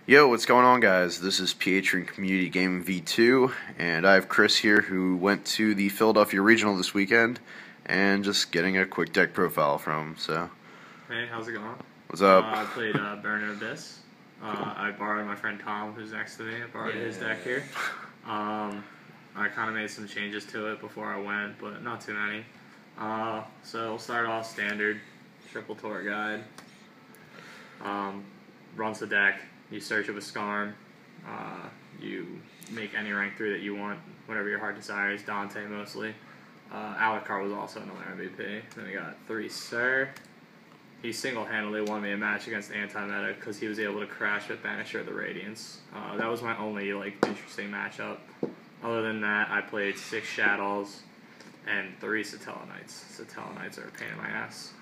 Yo, what's going on, guys? This is PH from Community Gaming V2, and I have Chris here who went to the Philadelphia Regional this weekend and just getting a quick deck profile from him, so. Hey, how's it going? What's up? I played Burn and Abyss. I borrowed my friend Tom, who's next to me. I borrowed his deck here. I kind of made some changes to it before I went, but not too many. So we'll start off standard, triple tour guide. Runs the deck. You search it with Scarm. You make any rank 3 that you want, whatever your heart desires. Dante mostly. Alucard was also another MVP. Then we got 3 Sir. He single-handedly won me a match against Anti-Meta because he was able to crash with Banisher of the Radiance. That was my only interesting matchup. Other than that, I played 6 Shadolls and 3 Satellaknights. Satellaknights are a pain in my ass.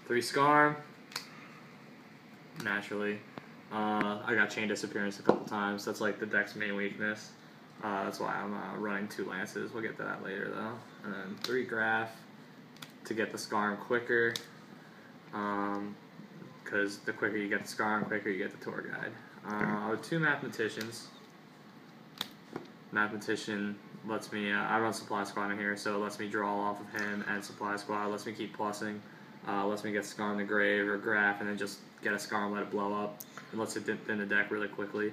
3 Scarm. Naturally. I got Chain Disappearance a couple times. That's like the deck's main weakness. That's why I'm running 2 Lances. We'll get to that later though. And then 3 Graph to get the Scarm quicker. Because the quicker you get the Scarm, the quicker you get the tour guide. 2 Mathematicians. Mathematician lets me, I run Supply Squad in here, so it lets me draw off of him and Supply Squad. Lets me keep plussing. Lets me get Scarm the Grave or Graph and then just get a Scarm, let it blow up. It lets it thin the deck really quickly.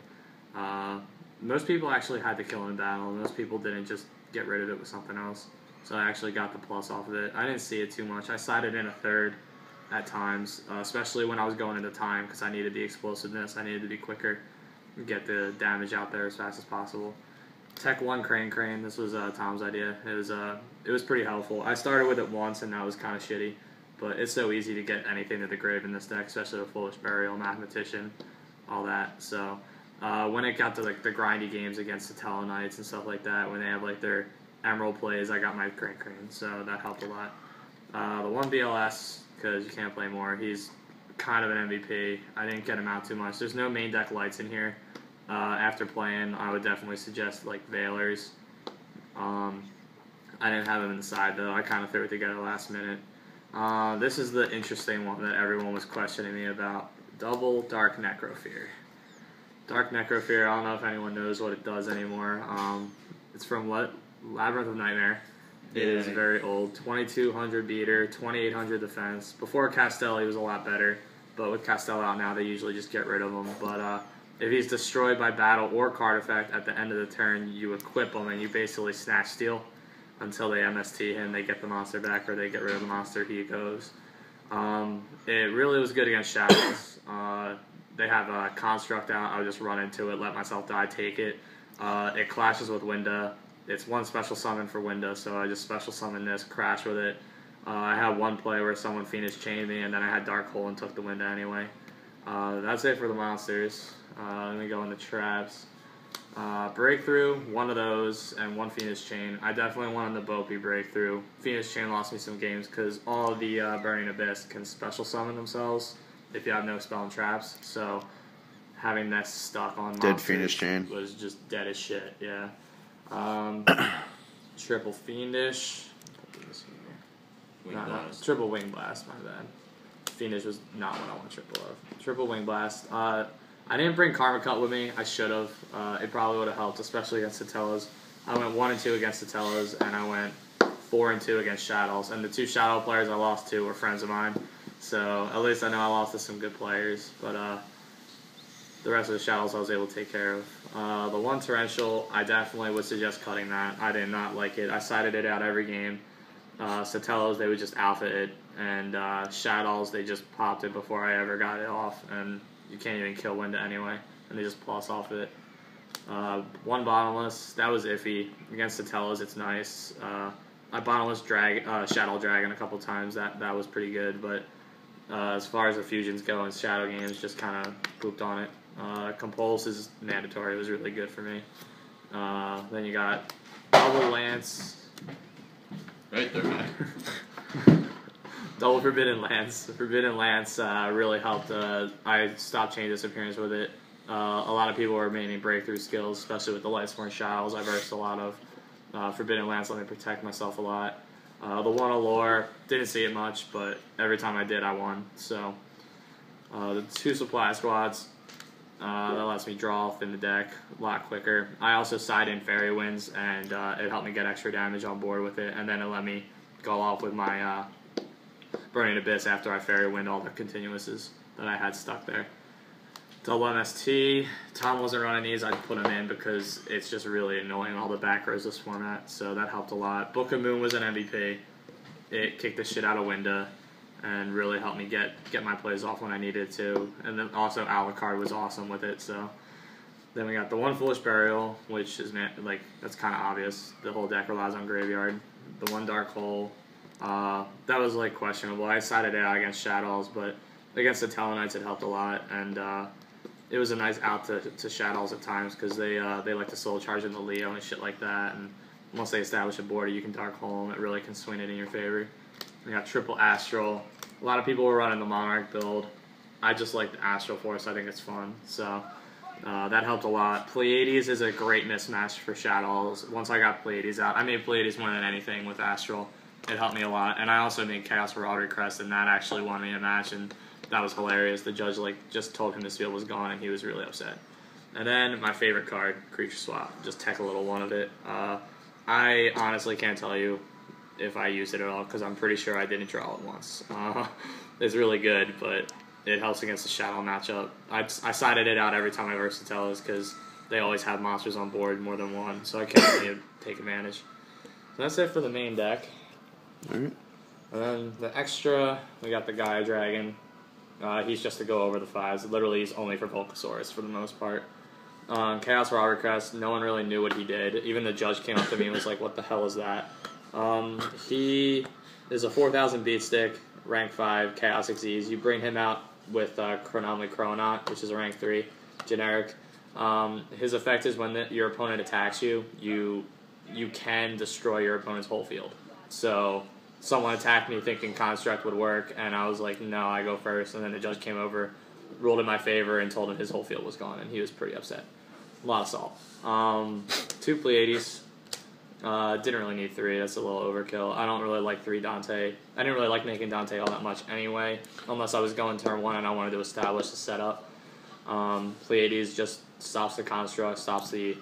Most people actually had to kill in battle. Most people didn't just get rid of it with something else. So I actually got the plus off of it. I didn't see it too much. I sided in a third at times, especially when I was going into time because I needed the explosiveness. I needed to be quicker and get the damage out there as fast as possible. Tech 1 Crane. This was Tom's idea. It was pretty helpful. I started with it once and that was kind of shitty. But it's so easy to get anything to the grave in this deck, especially with Foolish Burial, Mathematician, all that. So when it got to the grindy games against the Satellaknights and stuff like that, when they have their Emerald plays, I got my Crane, so that helped a lot. The 1 BLS, because you can't play more, he's kind of an MVP. I didn't get him out too much. There's no main deck lights in here. After playing, I would definitely suggest Veilers. I didn't have him in the side though. I kind of threw it together last minute. This is the interesting one that everyone was questioning me about. Double Dark Necrofear. Dark Necrofear, I don't know if anyone knows what it does anymore. It's from Labyrinth of Nightmare. It is very old. 2200 beater, 2800 defense. Before Castelli was a lot better, but with Castelli out now, they usually just get rid of him. But if he's destroyed by battle or card effect at the end of the turn, you equip him and you basically snatch steal. Until they MST him, they get the monster back, or they get rid of the monster, he goes. It really was good against Shadows. They have a Construct out, I would just run into it, let myself die, take it. It clashes with Winda. It's 1 special summon for Winda, so I just special summon this, crash with it. I had one play where someone Phoenix chained me, and then I had Dark Hole and took the Winda anyway. That's it for the monsters. Let me go into traps. Breakthrough, 1 of those, and 1 Phoenix Chain. I definitely wanted the Bopey Breakthrough. Phoenix Chain lost me some games because all of the Burning Abyss can special summon themselves if you have no spell and traps. So having that stuck on Dead Phoenix Chain was just dead as shit. Yeah. Triple Fiendish. Triple Wing Blast. My bad. Fiendish was not what I want triple of. Triple Wing Blast. I didn't bring Karma Cut with me. I should have. It probably would have helped, especially against Satellas. I went 1-2 against Satellas, and I went 4-2 against Shadolls. And the 2 Shadow players I lost to were friends of mine. So at least I know I lost to some good players. But the rest of the Shadows I was able to take care of. The 1 Torrential, I definitely would suggest cutting that. I did not like it. I sided it out every game. Satellas, they would just alpha it. And Shadolls, they just popped it before I ever got it off. And you can't even kill Winda anyway, and they just plus off it. 1 Bottomless, that was iffy. Against Satellas, it's nice. I Bottomless Shadow Dragon a couple times, that was pretty good, but as far as the fusions go in Shadow games, just kind of pooped on it. Compulse is mandatory, it was really good for me. Then you got Double Lance. Right there, man. Double Forbidden Lance. Forbidden Lance really helped. I stopped Chain Disappearance with it. A lot of people were maining breakthrough skills, especially with the Lightsworn Shadolls. I versed a lot of Forbidden Lance, let me protect myself a lot. The 1 Allure, didn't see it much, but every time I did, I won. So the 2 Supply Squads, That lets me draw off in the deck a lot quicker. I also side in Fairy Winds, and it helped me get extra damage on board with it, and then it let me go off with my Burning Abyss after I Fairy Wind all the continuouses that I had stuck there. Double MST. Tom wasn't running these. I'd put him in because it's just really annoying, all the back rows this format, so that helped a lot. Book of Moon was an MVP. It kicked the shit out of Winda and really helped me get my plays off when I needed to. And then also Alucard was awesome with it. So then we got the One Foolish Burial, which is like that's kind of obvious. The whole deck relies on Graveyard. The One Dark Hole. That was like questionable. I sided it out against Shadolls, but against the Satellaknights it helped a lot, and it was a nice out to Shadolls at times because they like to soul charge in the Leo and shit like that. And once they establish a border, you can Dark Hole them. It really can swing it in your favor. We got Triple Astral. A lot of people were running the Monarch build. I just like the Astral Force. I think it's fun. So that helped a lot. Pleiades is a great mismatch for Shadolls. Once I got Pleiades out, I made Pleiades more than anything with Astral. It helped me a lot. And I also made Chaos Marauder Crest, and that actually won me a match, and that was hilarious. The judge just told him his field was gone, and he was really upset. And then my favorite card, Creature Swap. Just tech a little one of it. I honestly can't tell you if I used it at all, because I'm pretty sure I didn't draw it once. It's really good, but it helps against the Shadow matchup. I sided it out every time I verse Satellas, because they always have monsters on board, more than one, so I can't really take advantage. So that's it for the main deck. Alright. And then the extra, we got the Gaia Dragon. He's just to go over the 5s. Literally, he's only for Volcasaurus for the most part. Chaos Marauder Crest, no one really knew what he did. Even the judge came up to me and was like, what the hell is that? He is a 4,000 beat stick, rank 5, Chaos Xyz. You bring him out with Chronomaly Chronaut, which is a rank 3, generic. His effect is when your opponent attacks you, you can destroy your opponent's whole field. So someone attacked me thinking Construct would work, and I was like, no, I go first. And then the judge came over, ruled in my favor, and told him his whole field was gone, and he was pretty upset. A lot of salt. 2 Pleiades. Didn't really need 3. That's a little overkill. I don't really like 3 Dante. I didn't really like making Dante all that much anyway, unless I was going turn 1 and I wanted to establish the setup. Pleiades just stops the Construct, stops the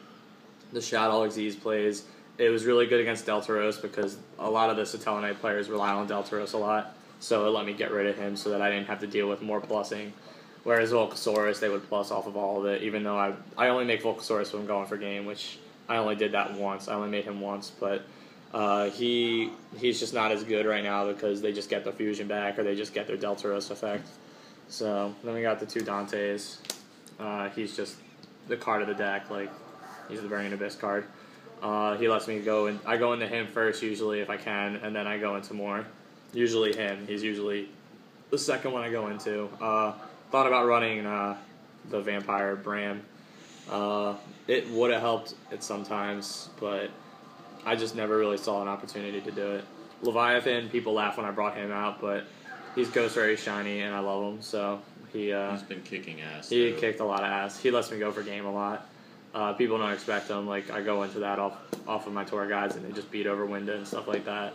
Shadow Xyz plays. It was really good against Deltaros because a lot of the Satellaknight players rely on Deltaros a lot, so it let me get rid of him so that I didn't have to deal with more plussing. Whereas Volcasaurus, they would plus off of all of it, even though I only make Volcasaurus when I'm going for game, which I only did that once. I only made him once, but he's just not as good right now because they just get the fusion back or they just get their Deltaros effect. So then we got the 2 Dantes. He's just the card of the deck, like he's the Burning Abyss card. He lets me go, and I go into him first usually if I can, and then I go into more. Usually him. He's usually the second one I go into. Thought about running the Vampire Bram. It would have helped it sometimes, but I just never really saw an opportunity to do it. Leviathan, people laugh when I brought him out, but he's Ghost Very Shiny, and I love him, so he's been kicking ass. He kicked a lot of ass. He lets me go for game a lot. People don't expect them. Like, I go into that off of my tour guides, and they just beat over Winda and stuff like that.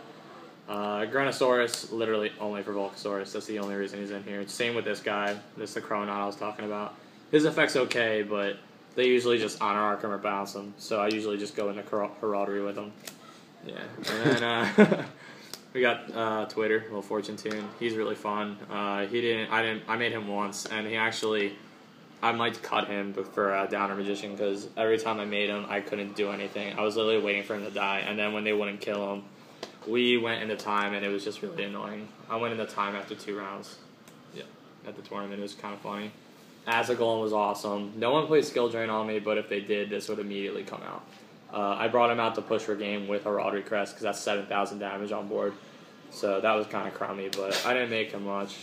Granosaurus, literally only for Volcasaurus. That's the only reason he's in here. Same with this guy. This is the Chronaut I was talking about. His effect's okay, but they usually just Honor Arc him or bounce him. So I usually just go into Heraldry with him. Yeah. And then we got Twitter, little Fortune Tune. He's really fun. I made him once, and he actually, I might cut him for Downer Magician because every time I made him, I couldn't do anything. I was literally waiting for him to die, and then when they wouldn't kill him, we went into time, and it was just really annoying. I went into time after 2 rounds. Yeah, at the tournament. It was kind of funny. Azagolem was awesome. No one played Skill Drain on me, but if they did, this would immediately come out. I brought him out to push for game with Heraldry Crest because that's 7,000 damage on board. So that was kind of crummy, but I didn't make him much.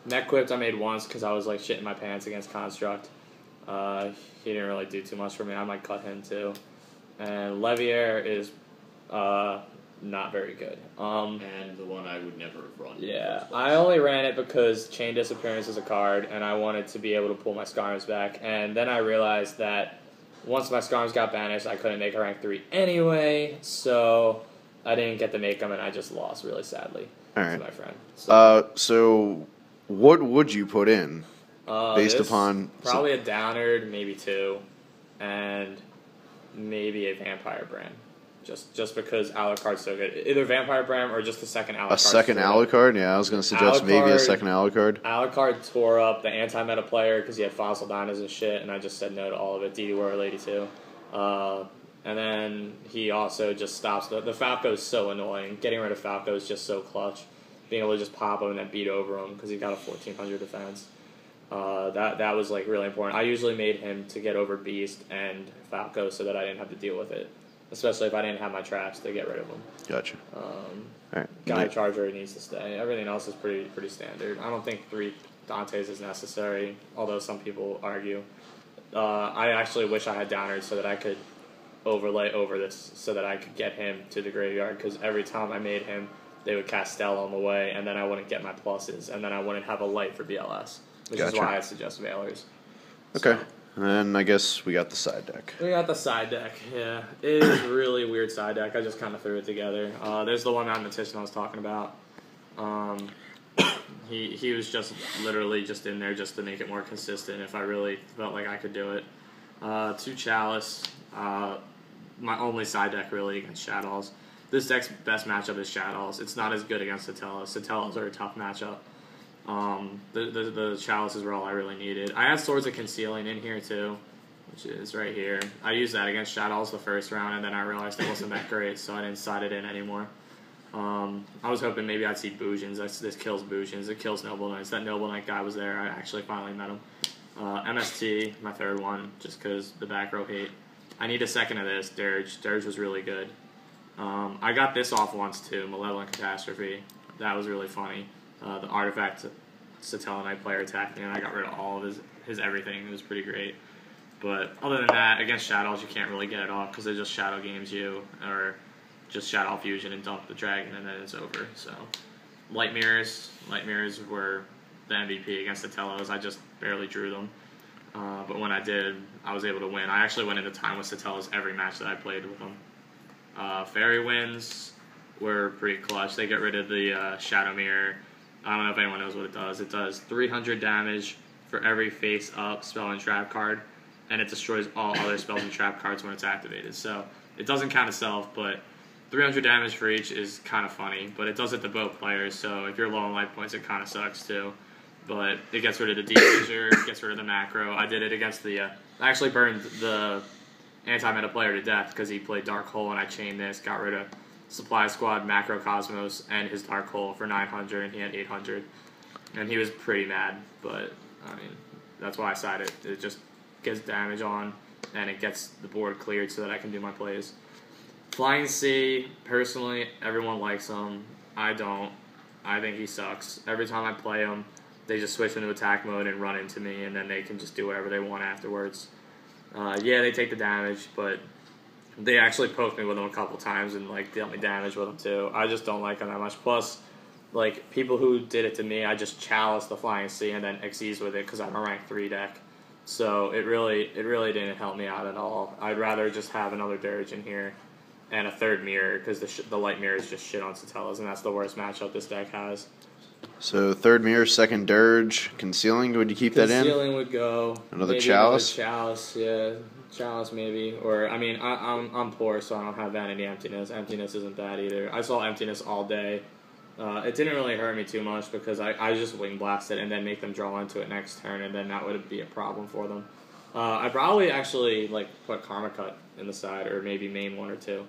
Neck Quipped I made once because I was like shitting my pants against Construct. He didn't really do too much for me. I might cut him too. And Leviair is not very good. And the one I would never have run. Yeah, I only ran it because Chain Disappearance is a card, and I wanted to be able to pull my Skarms back. And then I realized that once my Skarms got banished, I couldn't make a rank 3 anyway, so I didn't get to make them, and I just lost really sadly to my friend. So what would you put in? based upon probably a Downard, maybe 2, and maybe a Vampire Bram. Just because Alucard's so good. Either Vampire Bram or just a second Alucard. A second Alucard? Yeah, I was going to suggest maybe a second Alucard. Alucard tore up the anti-meta player because he had Fossil Dinos and shit, and I just said no to all of it. DD Warrior Lady too. And then he also just stops. The Falco is so annoying. Getting rid of Falco is just so clutch. Being able to just pop him and then beat over him because he got a 1400 defense. That was like really important. I usually made him to get over Beast and Falco so that I didn't have to deal with it. Especially if I didn't have my traps to get rid of them. Gotcha. Right. Guy Charger needs to stay. Everything else is pretty standard. I don't think 3 Dantes is necessary, although some people argue. I actually wish I had Downers so that I could overlay over this so that I could get him to the graveyard, because every time I made him, they would cast Stella on the way, and then I wouldn't get my pluses, and then I wouldn't have a light for BLS, which is why I suggest Veilers. Okay. So. And then I guess we got the side deck. We got the side deck, yeah. It is a really weird side deck. I just kind of threw it together. There's the one mathematician I was talking about. He was just literally just in there just to make it more consistent if I really felt like I could do it. 2 Chalice. My only side deck really against Shadolls. This deck's best matchup is Shadolls. It's not as good against Satellas. Satellas are a tough matchup. The Chalices were all I really needed. I had Swords of Concealing in here too, which is right here. I used that against Shadolls the first round, and then I realized it wasn't that great, so I didn't side it in anymore. I was hoping maybe I'd see Boojins. This kills Boojins. It kills Noble Knights. That Noble Knight guy was there. I actually finally met him. MST, my third one, just because the back row hate. I need a second of this. Dirge. Dirge was really good. I got this off once too, Malevolent Catastrophe. That was really funny. The artifact Satellaknight player attacked me, and I got rid of all of his everything. It was pretty great. But other than that, against Shadolls, you can't really get it off because it just Shadow Games you, or just Shadow Fusion and dump the dragon, and then it's over. So, Light Mirrors were the MVP against the Satellas. I just barely drew them. But when I did, I was able to win. I actually went into time with Satellas every match that I played with them. Fairy Winds were pretty clutch. They get rid of the Shadow Mirror. I don't know if anyone knows what it does. It does 300 damage for every face-up spell and trap card, and it destroys all other spells and trap cards when it's activated. So it doesn't count itself, but 300 damage for each is kind of funny. But it does it to both players, so if you're low on life points, it kind of sucks too. But it gets rid of the Deep Fissure, gets rid of the macro. I did it against the... I actually burned the anti-meta player to death because he played Dark Hole, and I chained this, got rid of Supply Squad, Macro Cosmos, and his Dark Hole for 900, and he had 800. And he was pretty mad, but, I mean, that's why I sided. It just gets damage on, and it gets the board cleared so that I can do my plays. Flying Sea, personally, everyone likes him. I don't. I think he sucks. Every time I play him, they just switch into attack mode and run into me, and then they can just do whatever they want afterwards. Yeah, they take the damage, but they actually poked me with them a couple times and like dealt me damage with them too. I just don't like them that much. Plus, like people who did it to me, I just Chalice the Flying Sea and then Xyz with it because I'm a rank 3 deck. So it really didn't help me out at all. I'd rather just have another Dirge in here and a third mirror because the light mirror is just shit on Satellas, and that's the worst matchup this deck has. So third mirror, second Dirge, Concealing. Would you keep that in? Concealing would go. Another Chalice. Another Chalice, yeah. Chalice maybe, or I mean, I'm poor, so I don't have Vanity Emptiness. Emptiness isn't bad either. I saw Emptiness all day. It didn't really hurt me too much because I just Wing Blast it and then make them draw into it next turn, and then that would be a problem for them. I probably actually like put Karma Cut in the side, or maybe main 1 or 2.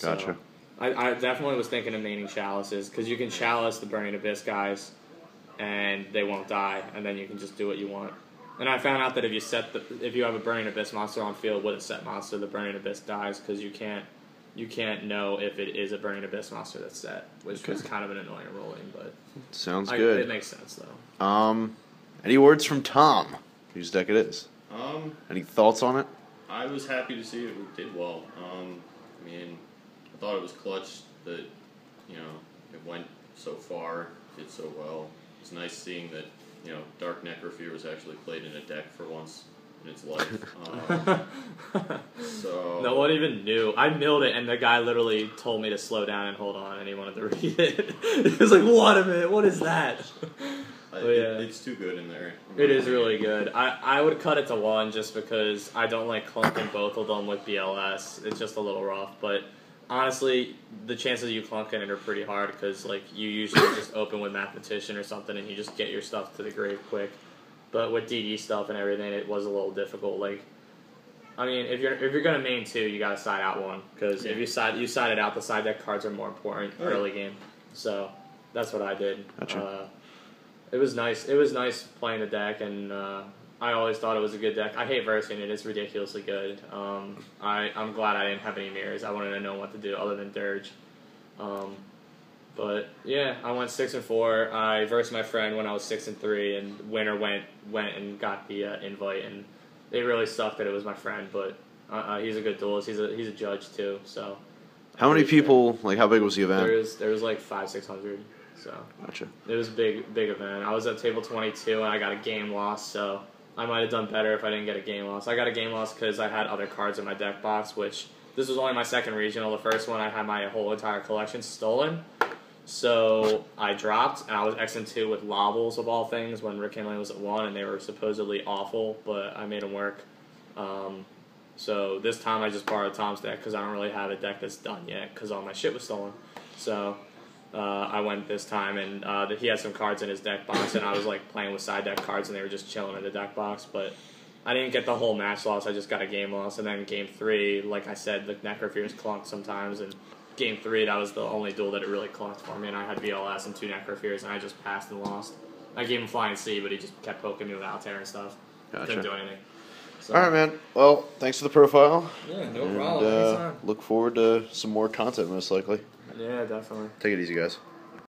Gotcha. So, I definitely was thinking of maining Chalices because you can Chalice the Burning Abyss guys, and they won't die, and then you can just do what you want. And I found out that if you have a Burning Abyss monster on field with a set monster, the Burning Abyss dies because you can't know if it is a Burning Abyss monster that's set, which is kind of an annoying rolling, but sounds good. It makes sense though. Any words from Tom? Whose deck it is? Any thoughts on it? I was happy to see it did well. I mean, I thought it was clutch that it went so far, did so well. It's nice seeing that. Dark Necrofear was actually played in a deck for once in its life. So no one even knew. I milled it, and the guy literally told me to slow down and hold on, and he wanted to read it. He was like, "What a minute! What is that?" It's too good in there. It is really good. I would cut it to 1 just because I don't like clunking both of them with BLS. It's just a little rough, but honestly, the chances of you clunking it are pretty hard because like you usually just open with Mathematician or something and you just get your stuff to the grave quick. But with DD stuff and everything, it was a little difficult. Like, I mean, if you're gonna main 2, you gotta side out 1 because if you side it out, the side deck cards are more important early game. So that's what I did. Gotcha. It was nice. It was nice playing the deck, and I always thought it was a good deck. I hate versing it. It's ridiculously good. I'm glad I didn't have any mirrors. I wanted to know what to do other than Dirge. But yeah, I went 6-4. I versed my friend when I was 6-3, and winner went and got the invite, and it really sucked that it was my friend. But he's a good duelist. He's a judge too. So How many people? Like, how big was the event? There was like 500-600. So Gotcha. it was big event. I was at table 22 and I got a game loss, so I might have done better if I didn't get a game loss. I got a game loss because I had other cards in my deck box, which this was only my second regional. The first one I had my whole entire collection stolen. So I dropped, and I was X2 with Lobbles of all things when Rick Hamlin was at 1, and they were supposedly awful, but I made them work. So this time I just borrowed Tom's deck because I don't really have a deck that's done yet because all my shit was stolen. So I went this time, and he had some cards in his deck box, and I was like playing with side deck cards, and they were just chilling in the deck box. But I didn't get the whole match loss. I just got a game loss, and then game 3, like I said, the Necrofears clunked sometimes, and game 3, that was the only duel that it really clunked for me, and I had VLS and 2 Necrofears, and I just passed and lost. I gave him Flying C, but he just kept poking me with Altair and stuff. Gotcha. Didn't do anything. So. All right, man. Well, thanks for the profile. Yeah, no problem. Anytime. Look forward to some more content, most likely. Yeah, definitely. Take it easy, guys.